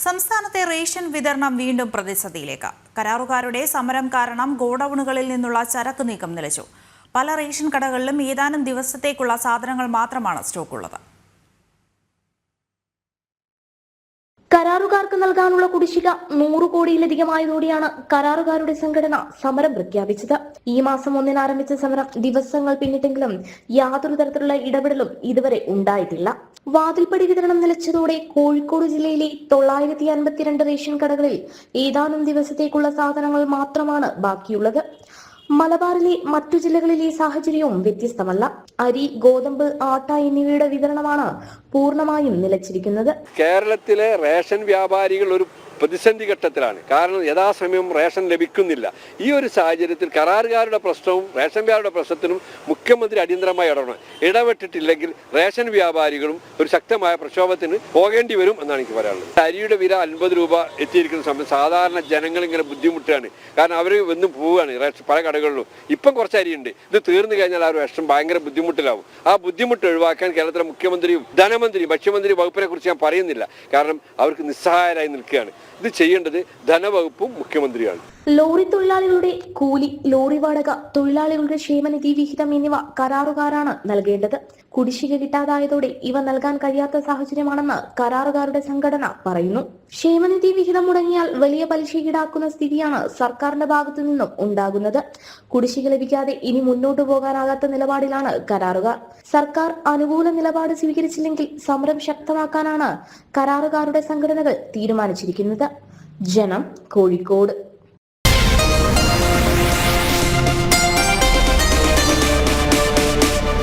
സംസ്ഥാനത്തെ റേഷൻ വിതരണം വീണ്ടും പ്രതിസന്ധിയിലേക്ക്. കരാറുകാരുടെ സമരം കാരണം ഗോഡൌണുകളിൽ നിന്നുള്ള ചരക്ക് നീക്കം നിലച്ചു. പല റേഷൻ കടകളിലും ഏതാനും ദിവസത്തേക്കുള്ള സാധനങ്ങൾ മാത്രമാണ് സ്റ്റോക്കുള്ളത്. കരാറുകാർക്ക് നൽകാനുള്ള കുടിശ്ശിക 100 കോടിയിലധികമായതോടെയാണ് കരാറുകാരുടെ സംഘടന സമരം പ്രഖ്യാപിച്ചത്. ഈ മാസം 1-ന് ആരംഭിച്ച സമരം ദിവസങ്ങൾ പിന്നിട്ടെങ്കിലും യാതൊരു തരത്തിലുള്ള ഇടപെടലും ഇതുവരെ ഉണ്ടായിട്ടില്ല. വാതിൽപ്പടി വിതരണം നിലച്ചതോടെ കോഴിക്കോട് ജില്ലയിലെ 952 റേഷൻ കടകളിൽ ഏതാനും ദിവസത്തേക്കുള്ള സാധനങ്ങൾ മാത്രമാണ് ബാക്കിയുള്ളത്. മലബാറിലെ മറ്റു ജില്ലകളിലെ സാഹചര്യവും വ്യത്യസ്തമല്ല. അരി, ഗോതമ്പ്, ആട്ട എന്നിവയുടെ വിതരണമാണ് പൂർണ്ണമായും നിലച്ചിരിക്കുന്നത്. കേരളത്തിലെ റേഷൻ വ്യാപാരികൾ ഒരു പ്രതിസന്ധി ഘട്ടത്തിലാണ്. കാരണം യഥാസമയം റേഷൻ ലഭിക്കുന്നില്ല. ഈ ഒരു സാഹചര്യത്തിൽ കരാറുകാരുടെ പ്രശ്നവും റേഷൻ വ്യാപാരിയുടെ പ്രശ്നത്തിനും മുഖ്യമന്ത്രി അടിയന്തരമായി ഇടപെട്ടിട്ടില്ലെങ്കിൽ റേഷൻ വ്യാപാരികളും ഒരു ശക്തമായ പ്രക്ഷോഭത്തിന് പോകേണ്ടി വരും എന്നാണ് എനിക്ക് പറയാനുള്ളത്. അരിയുടെ വില 50 രൂപ എത്തിയിരിക്കുന്ന സമയത്ത് സാധാരണ ജനങ്ങൾ ഇങ്ങനെ ബുദ്ധിമുട്ടാണ്. കാരണം അവർ വന്ന് പോവുകയാണ് പല കടകളിലും. ഇപ്പം കുറച്ച് അരിയുണ്ട്. ഇത് തീർന്നു കഴിഞ്ഞാൽ ആ ഒരു വിഷം ഭയങ്കര ബുദ്ധിമുട്ടിലാവും. ആ ബുദ്ധിമുട്ട് ഒഴിവാക്കാൻ കേരളത്തിലെ മുഖ്യമന്ത്രിയും ധനമന്ത്രിയും ഭക്ഷ്യമന്ത്രി വകുപ്പിനെ കുറിച്ച് ഞാൻ പറയുന്നില്ല. കാരണം അവർക്ക് നിസ്സഹായരായി നിൽക്കുകയാണ്. ഇത് ചെയ്യേണ്ടത് ധനവകുപ്പും മുഖ്യമന്ത്രിയാണ്. ലോറി തൊഴിലാളികളുടെ കൂലി, ലോറി വാടക, തൊഴിലാളികളുടെ ക്ഷേമനിധി വിഹിതം എന്നിവ കരാറുകാരാണ് നൽകേണ്ടത്. കുടിശ്ശിക കിട്ടാതായതോടെ ഇവ നൽകാൻ കഴിയാത്ത സാഹചര്യമാണെന്ന് കരാറുകാരുടെ സംഘടന പറയുന്നു. ക്ഷേമനിധി വിഹിതം മുടങ്ങിയാൽ വലിയ പലിശ ഈടാക്കുന്ന സ്ഥിതിയാണ് സർക്കാരിന്റെ ഭാഗത്തു നിന്നും ഉണ്ടാകുന്നത്. കുടിശ്ശിക ലഭിക്കാതെ ഇനി മുന്നോട്ടു പോകാനാകാത്ത നിലപാടിലാണ് കരാറുകാർ. സർക്കാർ അനുകൂല നിലപാട് സ്വീകരിച്ചില്ലെങ്കിൽ സമരം ശക്തമാക്കാനാണ് കരാറുകാരുടെ സംഘടനകൾ തീരുമാനിച്ചിരിക്കുന്നത്. ജനം, കോഴിക്കോട്.